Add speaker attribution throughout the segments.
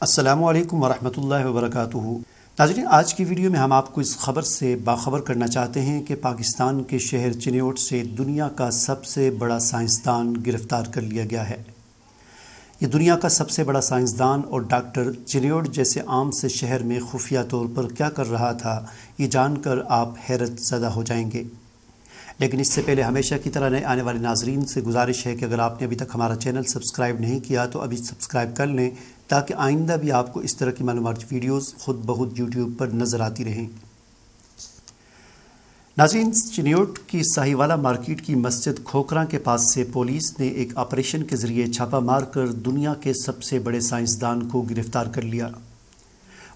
Speaker 1: السلام علیکم ورحمۃ اللہ وبرکاتہ۔ ناظرین، آج کی ویڈیو میں ہم آپ کو اس خبر سے باخبر کرنا چاہتے ہیں کہ پاکستان کے شہر چنیوٹ سے دنیا کا سب سے بڑا سائنسدان گرفتار کر لیا گیا ہے۔ یہ دنیا کا سب سے بڑا سائنسدان اور ڈاکٹر چنیوٹ جیسے عام سے شہر میں خفیہ طور پر کیا کر رہا تھا، یہ جان کر آپ حیرت زدہ ہو جائیں گے۔ لیکن اس سے پہلے ہمیشہ کی طرح نئے آنے والے ناظرین سے گزارش ہے کہ اگر آپ نے ابھی تک ہمارا چینل سبسکرائب نہیں کیا تو ابھی سبسکرائب کر لیں تاکہ آئندہ بھی آپ کو اس طرح کی معلومات ویڈیوز خود بخود یوٹیوب پر نظر آتی رہیں۔ ناظرین، چنیوٹ کی ساہیوالہ مارکیٹ کی مسجد کھوکھراں کے پاس سے پولیس نے ایک آپریشن کے ذریعے چھاپہ مار کر دنیا کے سب سے بڑے سائنسدان کو گرفتار کر لیا۔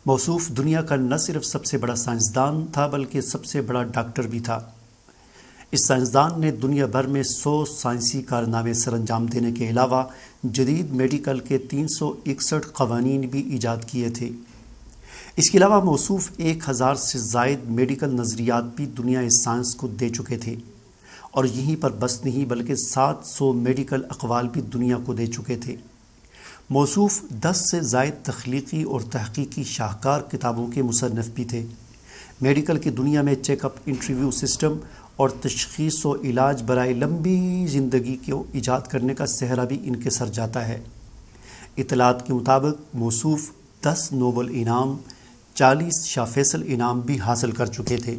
Speaker 1: موصوف دنیا کا نہ صرف سب سے بڑا سائنسدان تھا بلکہ سب سے بڑا ڈاکٹر بھی تھا۔ اس سائنسدان نے دنیا بھر میں 100 سائنسی کارنامے سر انجام دینے کے علاوہ جدید میڈیکل کے 361 قوانین بھی ایجاد کیے تھے۔ اس کے علاوہ موصوف 1000 سے زائد میڈیکل نظریات بھی دنیا سائنس کو دے چکے تھے، اور یہیں پر بس نہیں بلکہ 700 میڈیکل اقوال بھی دنیا کو دے چکے تھے۔ موصوف 10 سے زائد تخلیقی اور تحقیقی شاہکار کتابوں کے مصنف بھی تھے۔ میڈیکل کی دنیا میں چیک اپ انٹرویو سسٹم اور تشخیص و علاج برائے لمبی زندگی کو ایجاد کرنے کا سہرا بھی ان کے سر جاتا ہے۔ اطلاعات کے مطابق موصوف 10 نوبل انعام، 40 شاہ فیصل انعام بھی حاصل کر چکے تھے۔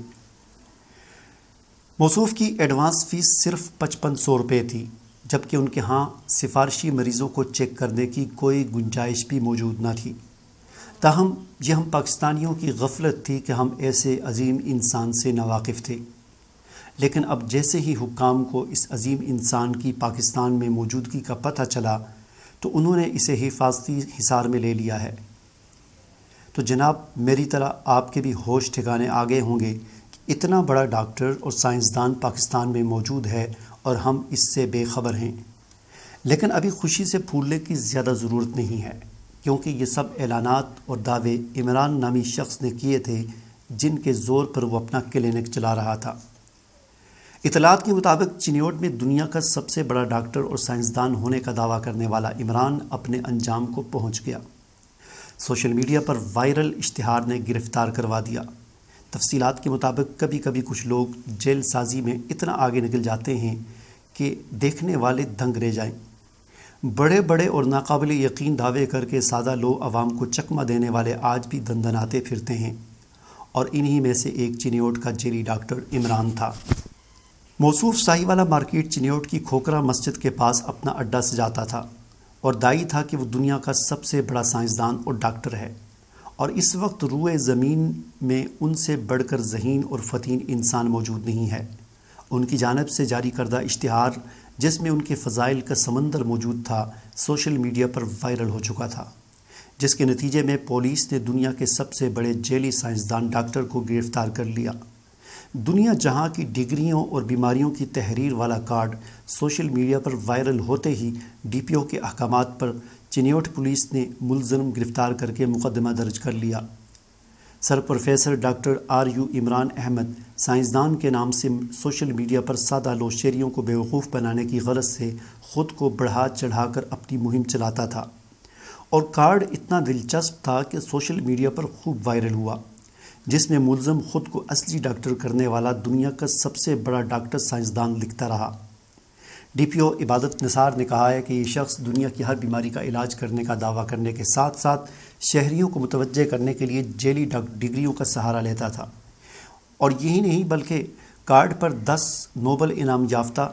Speaker 1: موصوف کی ایڈوانس فیس صرف 5500 روپے تھی، جبکہ ان کے ہاں سفارشی مریضوں کو چیک کرنے کی کوئی گنجائش بھی موجود نہ تھی۔ تاہم یہ ہم پاکستانیوں کی غفلت تھی کہ ہم ایسے عظیم انسان سے ناواقف تھے۔ لیکن اب جیسے ہی حکام کو اس عظیم انسان کی پاکستان میں موجودگی کا پتہ چلا تو انہوں نے اسے حفاظتی حصار میں لے لیا ہے۔ تو جناب، میری طرح آپ کے بھی ہوش ٹھکانے آ گئے ہوں گے کہ اتنا بڑا ڈاکٹر اور سائنسدان پاکستان میں موجود ہے اور ہم اس سے بے خبر ہیں۔ لیکن ابھی خوشی سے پھولنے کی زیادہ ضرورت نہیں ہے، کیونکہ یہ سب اعلانات اور دعوے عمران نامی شخص نے کیے تھے جن کے زور پر وہ اپنا کلینک چلا رہا تھا۔ اطلاعات کے مطابق چنیوٹ میں دنیا کا سب سے بڑا ڈاکٹر اور سائنسدان ہونے کا دعویٰ کرنے والا عمران اپنے انجام کو پہنچ گیا۔ سوشل میڈیا پر وائرل اشتہار نے گرفتار کروا دیا۔ تفصیلات کے مطابق کبھی کبھی کچھ لوگ جیل سازی میں اتنا آگے نکل جاتے ہیں کہ دیکھنے والے دنگ رہ جائیں۔ بڑے بڑے اور ناقابل یقین دعوے کر کے سادہ لوگ عوام کو چکمہ دینے والے آج بھی دندناتے پھرتے ہیں، اور انہی میں سے ایک چنیوٹ کا جیلی ڈاکٹر عمران تھا۔ موصوف ساہیوالہ مارکیٹ چنیوٹ کی کھوکھرا مسجد کے پاس اپنا اڈا سجاتا تھا اور داعی تھا کہ وہ دنیا کا سب سے بڑا سائنسدان اور ڈاکٹر ہے، اور اس وقت روئے زمین میں ان سے بڑھ کر ذہین اور فتین انسان موجود نہیں ہے۔ ان کی جانب سے جاری کردہ اشتہار، جس میں ان کے فضائل کا سمندر موجود تھا، سوشل میڈیا پر وائرل ہو چکا تھا، جس کے نتیجے میں پولیس نے دنیا کے سب سے بڑے جیلی سائنسدان ڈاکٹر کو گرفتار کر لیا۔ دنیا جہاں کی ڈگریوں اور بیماریوں کی تحریر والا کارڈ سوشل میڈیا پر وائرل ہوتے ہی ڈی پی او کے احکامات پر چنیوٹ پولیس نے ملزم گرفتار کر کے مقدمہ درج کر لیا۔ Sir professor doctor R U Imran Ahmed سائنسدان کے نام سے سوشل میڈیا پر سادہ لو شہریوں کو بیوقوف بنانے کی غرض سے خود کو بڑھا چڑھا کر اپنی مہم چلاتا تھا، اور کارڈ اتنا دلچسپ تھا کہ سوشل میڈیا پر خوب وائرل ہوا، جس میں ملزم خود کو اصلی ڈاکٹر کرنے والا دنیا کا سب سے بڑا ڈاکٹر سائنسدان لکھتا رہا۔ ڈی پی او عبادت نثار نے کہا ہے کہ یہ شخص دنیا کی ہر بیماری کا علاج کرنے کا دعویٰ کرنے کے ساتھ ساتھ شہریوں کو متوجہ کرنے کے لیے جیلی ڈگریوں کا سہارا لیتا تھا، اور یہی نہیں بلکہ کارڈ پر 10 نوبل انعام یافتہ،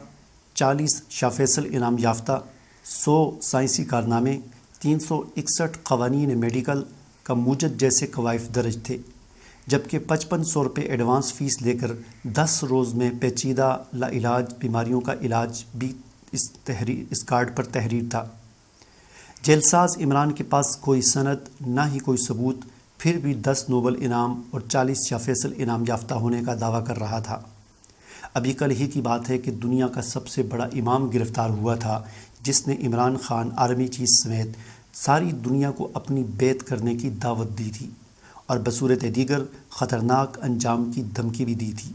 Speaker 1: 40 شاہ فیصل انعام یافتہ، 100 سائنسی کارنامے، 361 قوانین میڈیکل کا موجد جیسے کوائف درج تھے، جبکہ 5500 روپے ایڈوانس فیس لے کر 10 روز میں پیچیدہ لاعلاج بیماریوں کا علاج بھی اس کارڈ پر تحریر تھا۔ جیل ساز عمران کے پاس کوئی سند نہ ہی کوئی ثبوت، پھر بھی 10 نوبل انعام اور 40 شاہ فیصل انعام یافتہ ہونے کا دعویٰ کر رہا تھا۔ ابھی کل ہی کی بات ہے کہ دنیا کا سب سے بڑا امام گرفتار ہوا تھا، جس نے عمران خان، آرمی چیف سمیت ساری دنیا کو اپنی بیعت کرنے کی دعوت دی تھی، اور بصورت دیگر خطرناک انجام کی دھمکی بھی دی تھی۔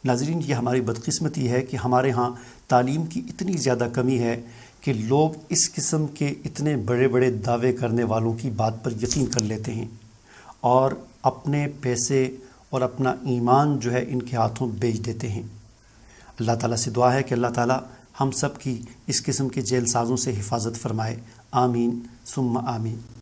Speaker 1: ناظرین، یہ ہماری بدقسمتی ہے کہ ہمارے ہاں تعلیم کی اتنی زیادہ کمی ہے کہ لوگ اس قسم کے اتنے بڑے بڑے دعوے کرنے والوں کی بات پر یقین کر لیتے ہیں اور اپنے پیسے اور اپنا ایمان جو ہے ان کے ہاتھوں بیچ دیتے ہیں۔ اللہ تعالیٰ سے دعا ہے کہ اللہ تعالیٰ ہم سب کی اس قسم کے جیل سازوں سے حفاظت فرمائے۔ آمین ثم آمین۔